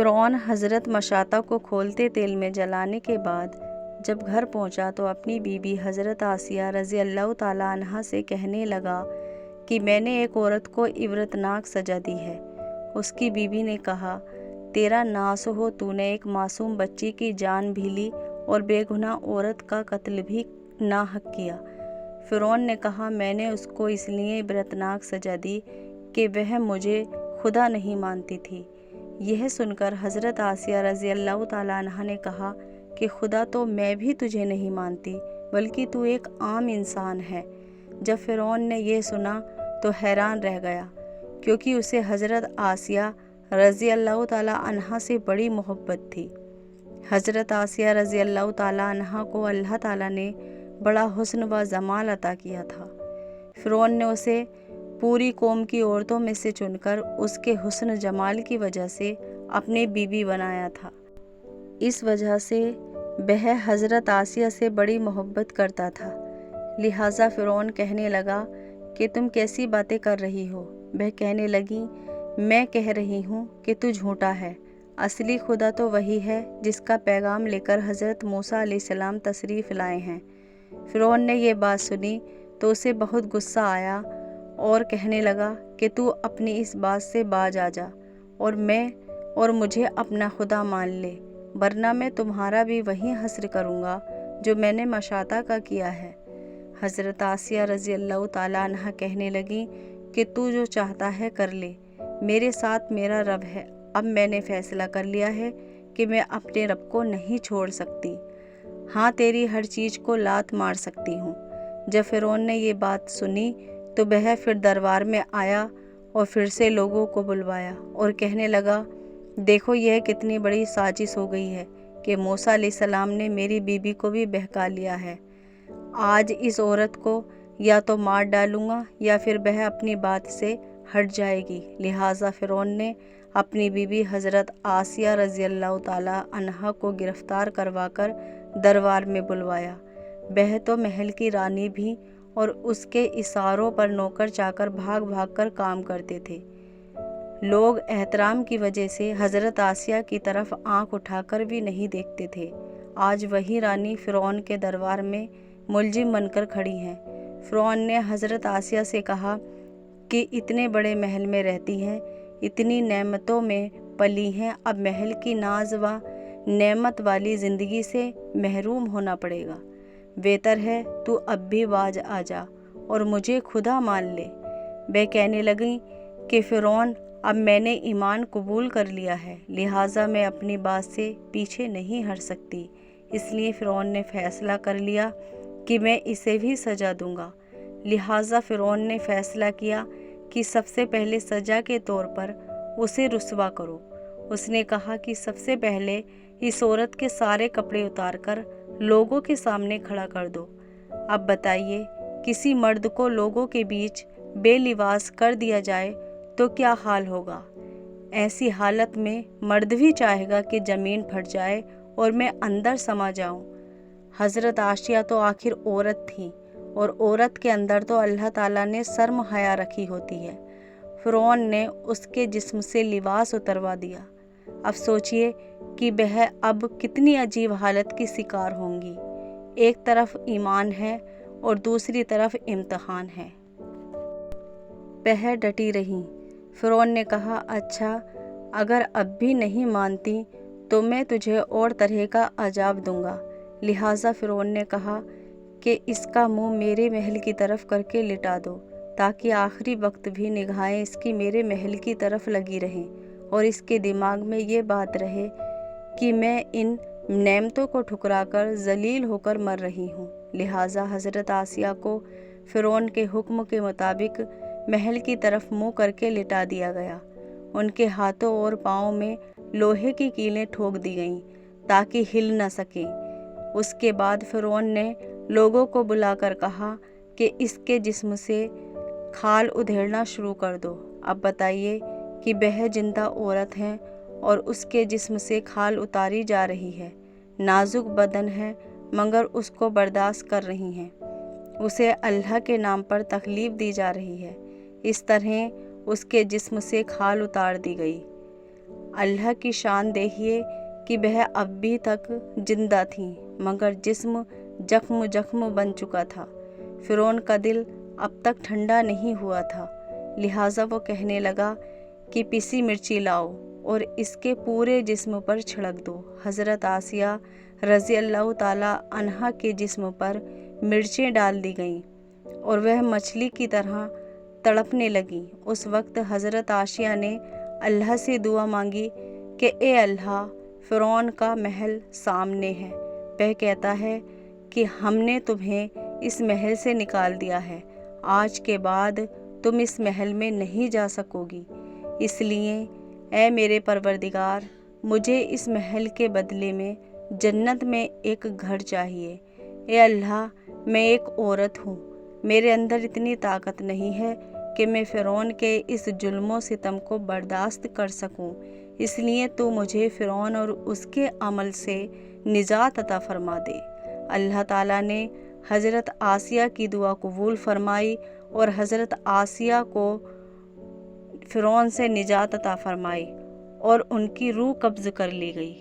फ़िरौन हज़रत मशाता को खोलते तेल में जलाने के बाद जब घर पहुंचा तो अपनी बीबी हज़रत आसिया रज़ी अल्लाह ताला अन्हा से कहने लगा कि मैंने एक औरत को इबरतनाक सज़ा दी है। उसकी बीबी ने कहा, तेरा नास हो, तूने एक मासूम बच्ची की जान भी ली और बेगुनाह औरत का कत्ल भी नाहक किया। फ़िरौन ने कहा, मैंने उसको इसलिए इबरतनाक सज़ा दी कि वह मुझे खुदा नहीं मानती थी। यह सुनकर हज़रत आसिया रज़ी अल्लाह ताला अन्हा ने कहा कि खुदा तो मैं भी तुझे नहीं मानती, बल्कि तू एक आम इंसान है। जब फ़िरौन ने यह सुना तो हैरान रह गया, क्योंकि उसे हज़रत आसिया रज़ी अल्लाह ताला अन्हा से बड़ी मोहब्बत थी। हज़रत आसिया रज़ी अल्लाह ताला अन्हा को अल्लाह ताला ने बड़ा हुस्न व जमाल अता किया था। फ़िरौन ने उसे पूरी कौम की औरतों में से चुनकर उसके हुस्न जमाल की वजह से अपनी बीबी बनाया था। इस वजह से वह हज़रत आसिया से बड़ी मोहब्बत करता था। लिहाजा फ़िरौन कहने लगा कि तुम कैसी बातें कर रही हो। वह कहने लगी, मैं कह रही हूँ कि तू झूठा है। असली खुदा तो वही है जिसका पैगाम लेकर हज़रत मूसा अलैहिस्सलाम तशरीफ़ लाए हैं। फ़िरौन ने यह बात सुनी तो उसे बहुत गुस्सा आया और कहने लगा कि तू अपनी इस बात से बाज आ जा और मुझे अपना खुदा मान ले, वरना मैं तुम्हारा भी वही हस्र करूँगा जो मैंने मशाता का किया है। हज़रत आसिया रज़ी अल्लाह ताला अन्हा कहने लगी कि तू जो चाहता है कर ले, मेरे साथ मेरा रब है। अब मैंने फ़ैसला कर लिया है कि मैं अपने रब को नहीं छोड़ सकती। हाँ, तेरी हर चीज़ को लात मार सकती हूँ। जब फ़िरौन ने ये बात सुनी तो वह फिर दरबार में आया और फिर से लोगों को बुलवाया और कहने लगा, देखो यह कितनी बड़ी साजिश हो गई है कि मूसा अलैहिस्सलाम ने मेरी बीबी को भी बहका लिया है। आज इस औरत को या तो मार डालूंगा या फिर वह अपनी बात से हट जाएगी। लिहाजा फ़िरौन ने अपनी बीबी हज़रत आसिया रज़ी अल्लाह ताला अन्हा को गिरफ़्तार करवाकर दरबार में बुलवाया। वह तो महल की रानी भी और उसके इशारों पर नौकर चाकर भाग भाग कर काम करते थे। लोग एहतराम की वजह से हज़रत आसिया की तरफ आंख उठाकर भी नहीं देखते थे। आज वही रानी फ़िरौन के दरबार में मुलजिम बनकर खड़ी हैं। फ़िरौन ने हज़रत आसिया से कहा कि इतने बड़े महल में रहती हैं, इतनी नेमतों में पली हैं, अब महल की नाज व नेमत वाली ज़िंदगी से महरूम होना पड़ेगा। बेहतर है तू अब भी बाज आ जा और मुझे खुदा मान ले। वह कहने लगी कि फ़िरौन, अब मैंने ईमान कबूल कर लिया है, लिहाजा मैं अपनी बात से पीछे नहीं हट सकती। इसलिए फ़िरौन ने फ़ैसला कर लिया कि मैं इसे भी सज़ा दूंगा। लिहाजा फ़िरौन ने फ़ैसला किया कि सबसे पहले सज़ा के तौर पर उसे रुस्वा करो। उसने कहा कि सबसे पहले इस औरत के सारे कपड़े उतारकर लोगों के सामने खड़ा कर दो। अब बताइए, किसी मर्द को लोगों के बीच बेलिबास कर दिया जाए तो क्या हाल होगा। ऐसी हालत में मर्द भी चाहेगा कि ज़मीन फट जाए और मैं अंदर समा जाऊं। हज़रत आसिया तो आखिर औरत थी और औरत के अंदर तो अल्लाह ताला ने शर्म हया रखी होती है। फ़िरौन ने उसके जिस्म से लिबास उतरवा दिया। अब सोचिए कि वह अब कितनी अजीब हालत की शिकार होंगी। एक तरफ ईमान है और दूसरी तरफ इम्तिहान है। वह डटी रही। फ़िरौन ने कहा, अच्छा, अगर अब भी नहीं मानती तो मैं तुझे और तरह का अजाब दूंगा। लिहाजा फ़िरौन ने कहा कि इसका मुंह मेरे महल की तरफ करके लिटा दो, ताकि आखिरी वक्त भी निगाहें इसकी मेरे महल की तरफ लगी रहें और इसके दिमाग में ये बात रहे कि मैं इन नेमतों को ठुकराकर जलील होकर मर रही हूँ। लिहाजा हज़रत आसिया को फ़िरौन के हुक्म के मुताबिक महल की तरफ मुँह करके लिटा दिया गया। उनके हाथों और पाँव में लोहे की कीलें ठोक दी गईं ताकि हिल न सकें। उसके बाद फ़िरौन ने लोगों को बुलाकर कहा कि इसके जिस्म से खाल उधेड़ना शुरू कर दो। अब बताइए कि वह जिंदा औरत है और उसके जिस्म से खाल उतारी जा रही है। नाजुक बदन है मगर उसको बर्दाश्त कर रही हैं। उसे अल्लाह के नाम पर तकलीफ़ दी जा रही है। इस तरह उसके जिस्म से खाल उतार दी गई। अल्लाह की शान देखिए कि वह अब भी तक जिंदा थीं, मगर जिस्म जख्म जख्म बन चुका था। फ़िरौन का दिल अब तक ठंडा नहीं हुआ था, लिहाजा वो कहने लगा कि पिसी मिर्ची लाओ और इसके पूरे जिस्म पर छिड़क दो। हज़रत आसिया रज़ी अल्लाह ताला अन्हा के जिस्म पर मिर्चें डाल दी गईं और वह मछली की तरह तड़पने लगी। उस वक्त हज़रत आसिया ने अल्लाह से दुआ मांगी कि ए अल्लाह, फ़िरौन का महल सामने है। वह कहता है कि हमने तुम्हें इस महल से निकाल दिया है, आज के बाद तुम इस महल में नहीं जा सकोगी। इसलिए ऐ मेरे परवरदिगार, मुझे इस महल के बदले में जन्नत में एक घर चाहिए। ए अल्लाह, मैं एक औरत हूँ, मेरे अंदर इतनी ताकत नहीं है कि मैं फ़िरौन के इस जुल्म व सितम को बर्दाश्त कर सकूं। इसलिए तू मुझे फ़िरौन और उसके अमल से निजात अता फरमा दे। अल्लाह ताला ने हज़रत आसिया की दुआ कबूल फरमाई और हज़रत आसिया को फ़िरौन से निजात अता फरमाई और उनकी रूह कब्ज़ कर ली गई।